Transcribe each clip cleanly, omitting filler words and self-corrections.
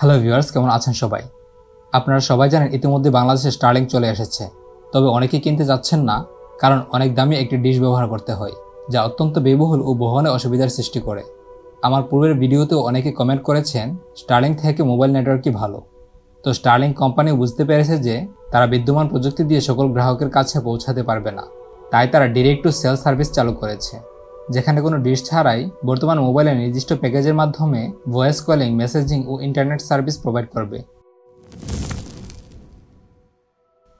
Hello viewers, কেমন আছেন সবাই? আপনারা সবাই জানেন ইতিমধ্যে বাংলাদেশে স্টারলিংক চলে এসেছে। তবে অনেকেই কিনতে যাচ্ছেন না, কারণ অনেক দামি একটি ডিশ ব্যবহার করতে হয়, যা অত্যন্ত ব্যয়বহুল ও বহনে অসুবিধার সৃষ্টি করে। আমার পূর্বের ভিডিওতেও অনেকে কমেন্ট করেছেন স্টারলিংক থেকে মোবাইল নেটওয়ার্কই ভালো। তো স্টারলিংক কোম্পানিও বুঝতে পেরেছে যে তারা বিদ্যমান প্রযুক্তি দিয়ে সকল গ্রাহকের কাছে পৌঁছাতে পারবে না, তাই তারা ডিরেক্ট টু সেল সার্ভিস চালু করেছে, যেখানে কোনো ডিশ ছাড়াই বর্তমান মোবাইলের নির্দিষ্ট প্যাকেজের মাধ্যমে ভয়েস কলিং, মেসেজিং ও ইন্টারনেট সার্ভিস প্রোভাইড করবে।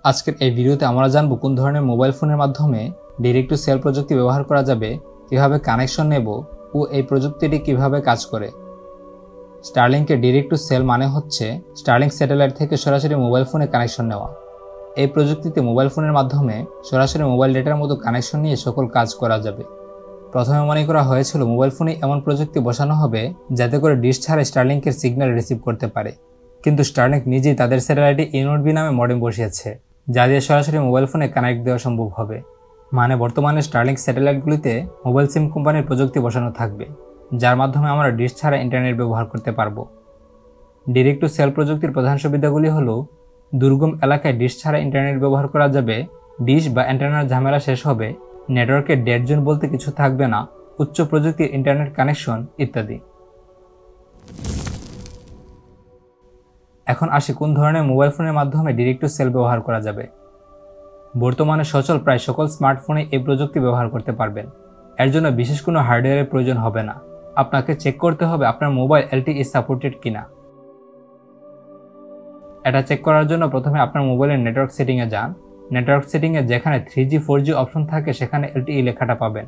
আজকের এই ভিডিওতে আমরা জানব কোন ধরনের মোবাইল ফোনের মাধ্যমে ডিরেক্ট টু সেল প্রযুক্তি ব্যবহার করা যাবে, কিভাবে কানেকশন নেব ও এই প্রযুক্তিটি কিভাবে কাজ করে। স্টারলিংকের ডিরেক্ট টু সেল মানে হচ্ছে স্টারলিংক স্যাটেলাইট থেকে সরাসরি মোবাইল ফোনে কানেকশন নেওয়া। এই প্রযুক্তিতে মোবাইল ফোনের মাধ্যমে সরাসরি মোবাইল ডেটার মতো কানেকশন নিয়ে সকল কাজ করা যাবে। প্রথমে মনে করা হয়েছিল মোবাইল ফোনে এমন প্রযুক্তি বসানো হবে যাতে করে ডিশ ছাড়া স্টারলিংকের সিগন্যাল রিসিভ করতে পারে, কিন্তু স্টারলিংক নিজেই তাদের স্যাটেলাইটে ইনোডবি নামে মডেম বসিয়েছে, যা দিয়ে সরাসরি মোবাইল ফোনে কানেক্ট দেওয়া সম্ভব হবে। মানে বর্তমানে স্টারলিংক স্যাটেলাইটগুলিতে মোবাইল সিম কোম্পানির প্রযুক্তি বসানো থাকবে, যার মাধ্যমে আমরা ডিশ ছাড়া ইন্টারনেট ব্যবহার করতে পারবো। ডিরেক্ট টু সেল প্রযুক্তির প্রধান সুবিধাগুলি হলো, দুর্গম এলাকায় ডিশ ছাড়া ইন্টারনেট ব্যবহার করা যাবে, ডিশ বা অ্যান্টেনার ঝামেলা শেষ হবে, নেটওয়ার্কের ডেড জোন বলতে কিছু থাকবে না, উচ্চ প্রযুক্তির ইন্টারনেট কানেকশন ইত্যাদি। এখন আসি কোন ধরনের মোবাইল ফোনের মাধ্যমে ডিরেক্ট টু সেল ব্যবহার করা যাবে। বর্তমানে সচল প্রায় সকল স্মার্টফোনে এই প্রযুক্তি ব্যবহার করতে পারবেন। এর জন্য বিশেষ কোনো হার্ডওয়্যারের প্রয়োজন হবে না, আপনাকে চেক করতে হবে আপনার মোবাইল LTE সাপোর্টেড কিনা। এটা চেক করার জন্য প্রথমে আপনার মোবাইলের নেটওয়ার্ক সেটিংয়ে যান। নেটওয়ার্ক সেটিংয়ে যেখানে 3G 4G অপশন থাকে সেখানে LTE লেখাটা পাবেন।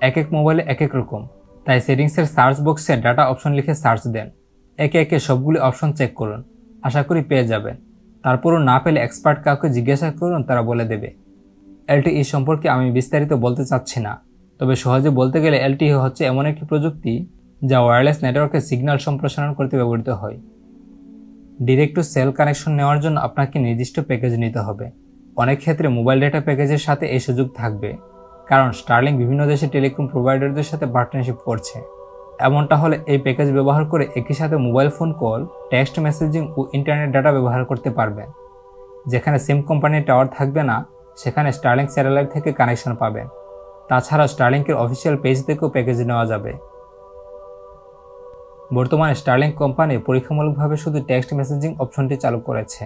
এক এক মোবাইলে এক এক রকম, তাই সেটিংসের সার্চ বক্সে ডাটা অপশন লিখে সার্চ দেন। একে একে সবগুলি অপশন চেক করুন, আশা করি পেয়ে যাবেন। তারপরও না পেলে এক্সপার্ট কাউকে জিজ্ঞাসা করুন, তারা বলে দেবে। LTE সম্পর্কে আমি বিস্তারিত বলতে চাচ্ছি না, তবে সহজে বলতে গেলে LTE হচ্ছে এমন একটি প্রযুক্তি যা ওয়্যারলেস নেটওয়ার্কে সিগন্যাল সম্প্রসারণ করতে ব্যবহৃত হয়। ডিরেক্ট টু সেল কানেকশন নেওয়ার জন্য আপনাকে নির্দিষ্ট প্যাকেজ নিতে হবে। অনেক ক্ষেত্রে মোবাইল ডেটা প্যাকেজের সাথে এই সুযোগ থাকবে, কারণ স্টারলিংক বিভিন্ন দেশে টেলিকম প্রোভাইডারদের সাথে পার্টনারশিপ করছে। এমনটা হলে এই প্যাকেজ ব্যবহার করে একই সাথে mobile phone call, text messaging ও ইন্টারনেট ডাটা ব্যবহার করতে পারবেন। যেখানে সিম কোম্পানির টাওয়ার থাকবে না, সেখানে স্টারলিংক স্যাটেলাইট থেকে কানেকশন পাবেন। তাছাড়া স্টারলিংকের অফিসিয়াল পেজ থেকেও প্যাকেজ নেওয়া যাবে। বর্তমানে স্টারলিংক কোম্পানি পরীক্ষামূলকভাবে শুধু টেক্সট মেসেজিং অপশনটি চালু করেছে।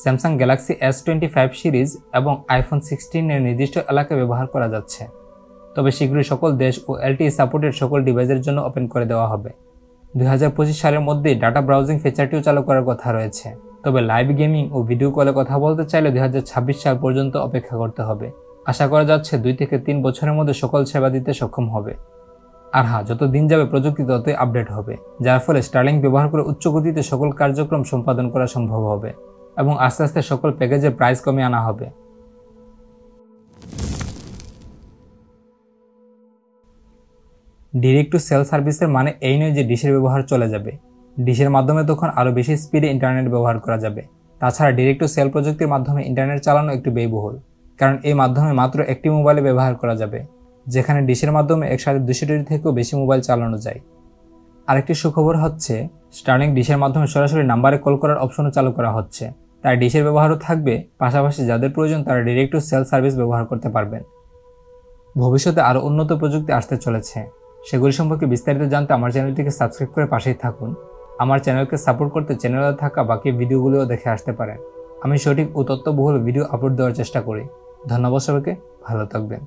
স্যামসাং গ্যালাক্সি S25 সিরিজ এবং iPhone 16 এর নির্দিষ্ট এলাকায় ব্যবহার করা যাচ্ছে, তবে শীঘ্রই সকল দেশ ও LTE সাপোর্টেড সকল ডিভাইসের জন্য ওপেন করে দেওয়া হবে। 2025 সালের মধ্যেই ডাটা ব্রাউজিং ফিচারটিও চালু করার কথা রয়েছে, তবে লাইভ গেমিং ও ভিডিও কলে কথা বলতে চাইলে 2026 সাল পর্যন্ত অপেক্ষা করতে হবে। আশা করা যাচ্ছে 2 থেকে 3 বছরের মধ্যে সকল সেবা দিতে সক্ষম হবে। আর হ্যাঁ, যত দিন যাবে প্রযুক্তি ততই আপডেট হবে, যার ফলে স্টারলিংক ব্যবহার করে উচ্চ গতিতে সকল কার্যক্রম সম্পাদন করা সম্ভব হবে এবং আস্তে আস্তে সকল প্যাকেজের প্রাইস কমিয়ে আনা হবে। ডিরেক্ট টু সেল সার্ভিসের মানে এই নয় যে ডিশের ব্যবহার চলে যাবে। ডিশের মাধ্যমে তখন আরও বেশি স্পিডে ইন্টারনেট ব্যবহার করা যাবে। তাছাড়া ডিরেক্ট টু সেল প্রযুক্তির মাধ্যমে ইন্টারনেট চালানো একটু ব্যয়বহুল, কারণ এই মাধ্যমে মাত্র একটি মোবাইলে ব্যবহার করা যাবে, যেখানে ডিশের মাধ্যমে একসাথে 200টির থেকেও বেশি মোবাইল চালানো যায়। আরেকটি সুখবর হচ্ছে স্টারলিংক ডিশের মাধ্যমে সরাসরি নাম্বারে কল করার অপশনও চালু করা হচ্ছে, তাই ডিশের ব্যবহারও থাকবে, পাশাপাশি যাদের প্রয়োজন তারা ডিরেক্ট টু সেল সার্ভিস ব্যবহার করতে পারবেন। ভবিষ্যতে আরও উন্নত প্রযুক্তি আসতে চলেছে, সেগুলি সম্পর্কে বিস্তারিত জানতে আমার চ্যানেলটিকে সাবস্ক্রাইব করে পাশেই থাকুন। আমার চ্যানেলকে সাপোর্ট করতে চ্যানেলে থাকা বাকি ভিডিওগুলিও দেখে আসতে পারেন। আমি সঠিক ও তথ্যবহুল ভিডিও আপলোড দেওয়ার চেষ্টা করি। ধন্যবাদ সবাইকে, ভালো থাকবেন।